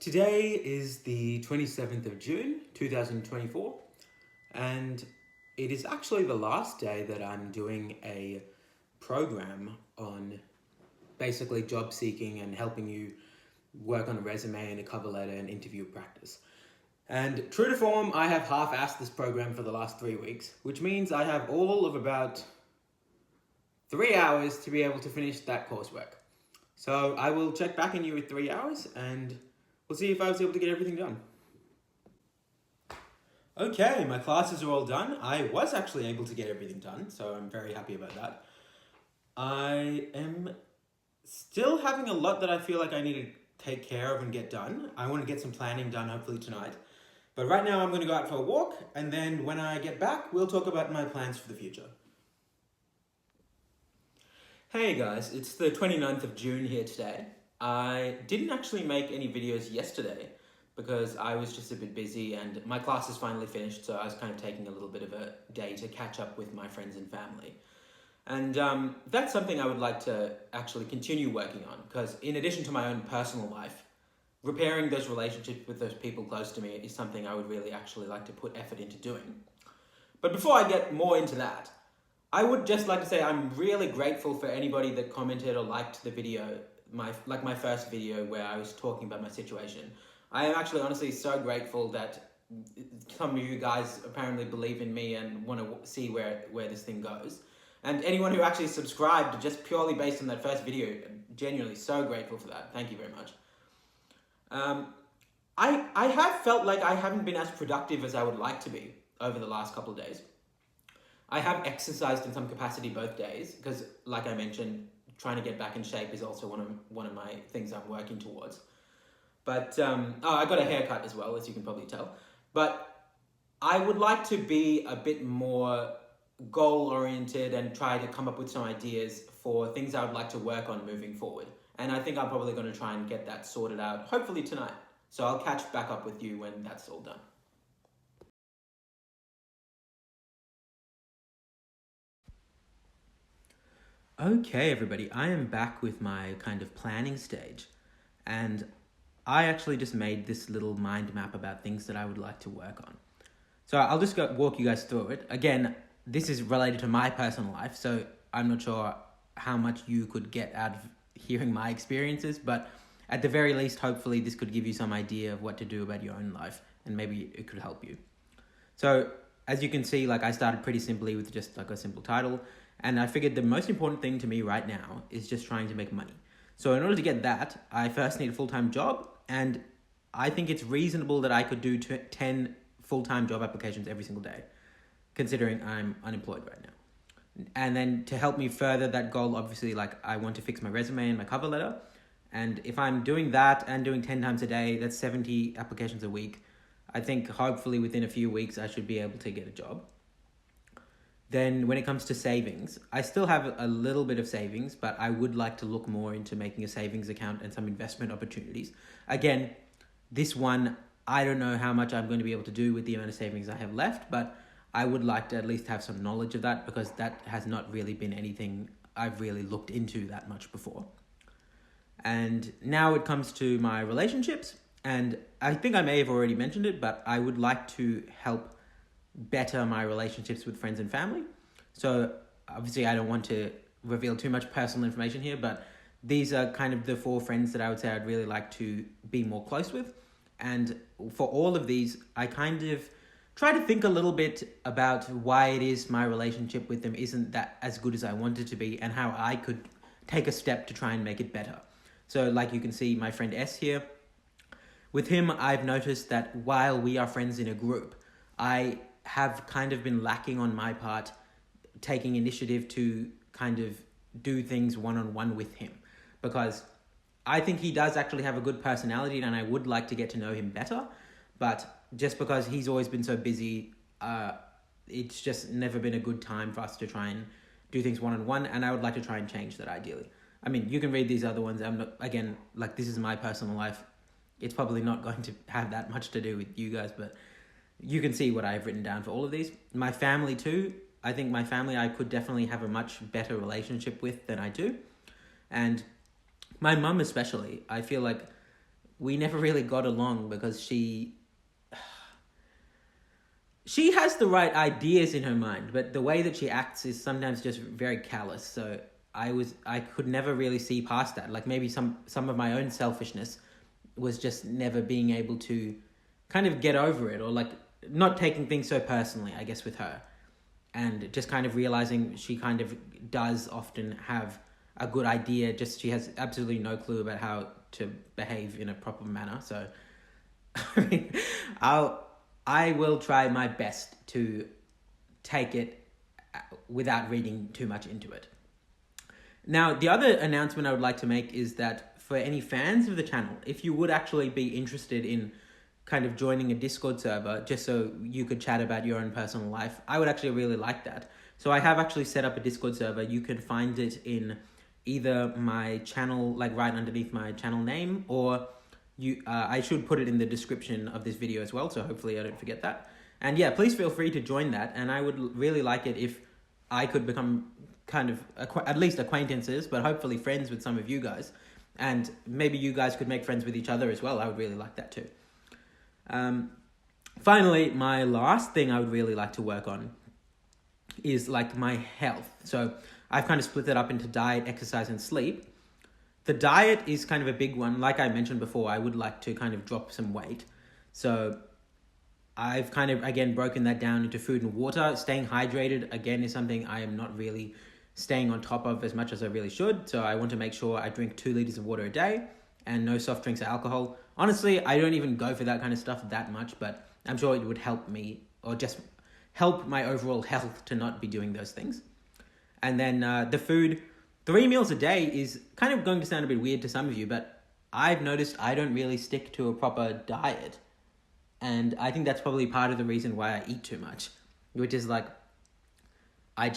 Today is the 27th of June 2024, and it is actually the last day that I'm doing a program on basically job seeking and helping you work on a resume and a cover letter and interview practice. And true to form, I have half-assed this program for the last 3 weeks, which means I have all of about 3 hours to be able to finish that coursework. So I will check back in you with 3 hours and we'll see if I was able to get everything done. Okay, my classes are all done. I was actually able to get everything done, so I'm very happy about that. I am still having a lot that I feel like I need to take care of and get done. I want to get some planning done hopefully tonight. But right now I'm going to go out for a walk, and then when I get back, we'll talk about my plans for the future. Hey guys, it's the 29th of June here today. I didn't actually make any videos yesterday because I was just a bit busy and my class is finally finished, so I was kind of taking a little bit of a day to catch up with my friends and family. And that's something I would like to actually continue working on, because in addition to my own personal life, repairing those relationships with those people close to me is something I would really actually like to put effort into doing. But before I get more into that, I would just like to say I'm really grateful for anybody that commented or liked the video, my first video where I was talking about my situation. I am actually honestly so grateful that some of you guys apparently believe in me and want to see where this thing goes. And anyone who actually subscribed just purely based on that first video, genuinely so grateful for that. Thank you very much. I have felt like I haven't been as productive as I would like to be over the last couple of days. I have exercised in some capacity both days because, like I mentioned, trying to get back in shape is also one of my things I'm working towards. But I got a haircut as well, as you can probably tell. But I would like to be a bit more goal-oriented and try to come up with some ideas for things I would like to work on moving forward. And I think I'm probably going to try and get that sorted out, hopefully tonight. So I'll catch back up with you when that's all done. Okay, everybody, I am back with my kind of planning stage. And I actually just made this little mind map about things that I would like to work on. So I'll just walk you guys through it. Again, this is related to my personal life, so I'm not sure how much you could get out of hearing my experiences, but at the very least, hopefully this could give you some idea of what to do about your own life, and maybe it could help you. So as you can see, I started pretty simply with just a simple title, and I figured the most important thing to me right now is just trying to make money. So in order to get that, I first need a full-time job, and I think it's reasonable that I could do 10 full-time job applications every single day, considering I'm unemployed right now. And then to help me further that goal, obviously, I want to fix my resume and my cover letter. And if I'm doing that and doing 10 times a day, that's 70 applications a week. I think hopefully within a few weeks, I should be able to get a job. Then when it comes to savings, I still have a little bit of savings, but I would like to look more into making a savings account and some investment opportunities. Again, this one, I don't know how much I'm going to be able to do with the amount of savings I have left, but I would like to at least have some knowledge of that because that has not really been anything I've really looked into that much before. And now it comes to my relationships, and I think I may have already mentioned it, but I would like to help better my relationships with friends and family. So obviously I don't want to reveal too much personal information here, but these are kind of the 4 friends that I would say I'd really like to be more close with. And for all of these, I kind of try to think a little bit about why it is my relationship with them isn't that as good as I want it to be and how I could take a step to try and make it better. So like you can see my friend S here. With him, I've noticed that while we are friends in a group, I have kind of been lacking on my part taking initiative to kind of do things one-on-one with him, because I think he does actually have a good personality and I would like to get to know him better, but just because he's always been so busy, it's just never been a good time for us to try and do things one-on-one, and I would like to try and change that ideally. I mean, you can read these other ones. I'm not, again, this is my personal life. It's probably not going to have that much to do with you guys, but you can see what I've written down for all of these. My family too. I think my family I could definitely have a much better relationship with than I do. And my mum especially, I feel like we never really got along because she has the right ideas in her mind, but the way that she acts is sometimes just very callous. So I could never really see past that. Like maybe some of my own selfishness was just never being able to kind of get over it, or like not taking things so personally, I guess, with her. And just kind of realizing she kind of does often have a good idea, just she has absolutely no clue about how to behave in a proper manner. So I mean, I will try my best to take it without reading too much into it. Now, the other announcement I would like to make is that for any fans of the channel, if you would actually be interested in kind of joining a Discord server just so you could chat about your own personal life, I would actually really like that. So I have actually set up a Discord server. You can find it in either my channel, like right underneath my channel name, or I should put it in the description of this video as well, so hopefully I don't forget that. And yeah, please feel free to join that, and I would really like it if I could become kind of at least acquaintances, but hopefully friends with some of you guys, and maybe you guys could make friends with each other as well. I would really like that too. Finally, my last thing I would really like to work on is like my health. So I've kind of split it up into diet, exercise, and sleep. The diet is kind of a big one. Like I mentioned before, I would like to kind of drop some weight. So I've kind of, again, broken that down into food and water. Staying hydrated, again, is something I am not really staying on top of as much as I really should. So I want to make sure I drink 2 liters of water a day and no soft drinks or alcohol. Honestly, I don't even go for that kind of stuff that much, but I'm sure it would help me, or just help my overall health, to not be doing those things. And then the food, 3 meals a day is kind of going to sound a bit weird to some of you, but I've noticed I don't really stick to a proper diet. And I think that's probably part of the reason why I eat too much, which is like, I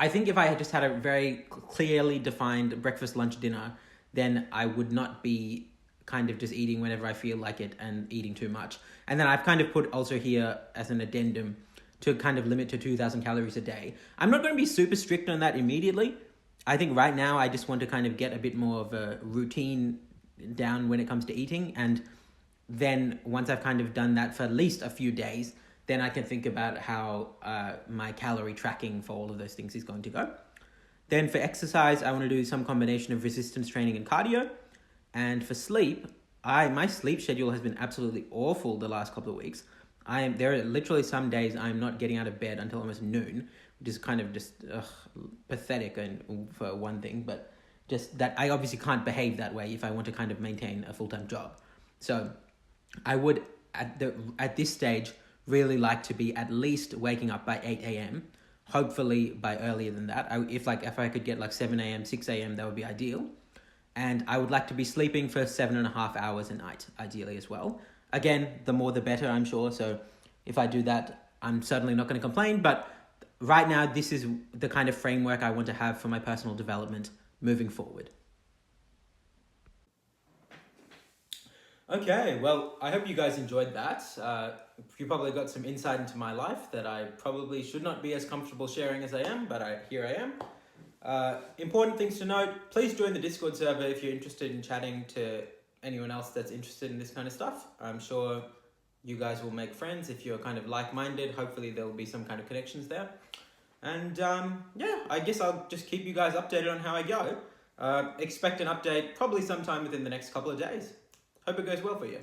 think if I had just had a very clearly defined breakfast, lunch, dinner, then I would not be kind of just eating whenever I feel like it and eating too much. And then I've kind of put also here as an addendum to kind of limit to 2,000 calories a day. I'm not going to be super strict on that immediately. I think right now I just want to kind of get a bit more of a routine down when it comes to eating. And then once I've kind of done that for at least a few days, then I can think about how my calorie tracking for all of those things is going to go. Then for exercise, I want to do some combination of resistance training and cardio. And for sleep, my sleep schedule has been absolutely awful the last couple of weeks. There are literally some days I'm not getting out of bed until almost noon, which is kind of just pathetic, and for one thing, but just that I obviously can't behave that way if I want to kind of maintain a full-time job. So I would, at this stage, really like to be at least waking up by 8 a.m., hopefully by earlier than that. If I could get like 7 a.m., 6 a.m., that would be ideal. And I would like to be sleeping for 7.5 hours a night, ideally as well. Again, the more the better, I'm sure. So if I do that, I'm certainly not going to complain. But right now, this is the kind of framework I want to have for my personal development moving forward. Okay, well, I hope you guys enjoyed that. You probably got some insight into my life that I probably should not be as comfortable sharing as I am, but here I am. Important things to note, please join the Discord server if you're interested in chatting to anyone else that's interested in this kind of stuff. I'm sure you guys will make friends if you're kind of like-minded. Hopefully there'll be some kind of connections there. And yeah, I guess I'll just keep you guys updated on how I go. Expect an update probably sometime within the next couple of days. Hope it goes well for you.